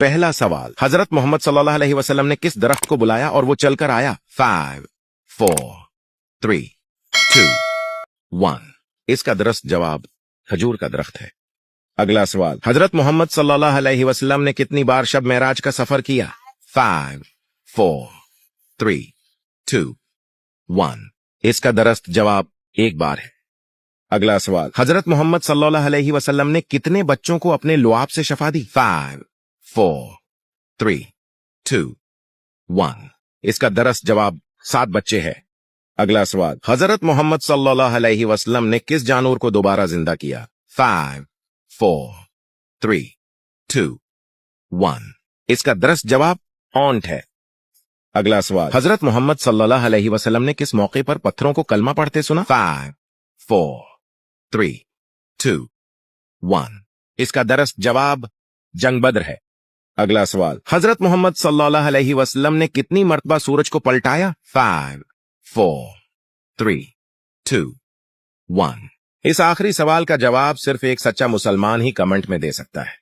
पहला सवाल, हजरत मोहम्मद सल्लल्लाहु अलैहि वसल्लम ने किस दरख्त को बुलाया और वो चलकर आया? 5, 4, 3, 2, 1। इसका दुरुस्त जवाब खजूर का दरख्त है। अगला सवाल, हजरत मोहम्मद सल्लल्लाहु अलैहि वसल्लम ने कितनी बार शब मेराज का सफर किया? 5, 4, 3, 2, 1। इसका दुरुस्त जवाब एक बार है। अगला सवाल, हजरत मोहम्मद सल्लल्लाहु अलैहि वसल्लम ने कितने बच्चों को अपने लुआब से शफा दी? 5, 4, 3, 2, 1। इसका दुरुस्त जवाब 7 बच्चे है। अगला सवाल, हजरत मोहम्मद सल्लल्लाहु अलैहि वसल्लम ने किस जानवर को दोबारा जिंदा किया? 5, 4, 3, 2, 1। इसका दुरुस्त जवाब ऊंट है। अगला सवाल, हजरत मोहम्मद सल्लल्लाहु अलैहि वसल्लम ने किस मौके पर पत्थरों को कलमा पढ़ते सुना? 5, 4, 3, 2, 1। इसका दुरुस्त जवाब जंग बद्र है। अगला सवाल, हजरत मोहम्मद सल्लल्लाहु अलैहि वसल्लम ने कितनी मर्तबा सूरज को पलटाया? 5, 4, 3, 2, 1। इस आखिरी सवाल का जवाब सिर्फ एक सच्चा मुसलमान ही कमेंट में दे सकता है।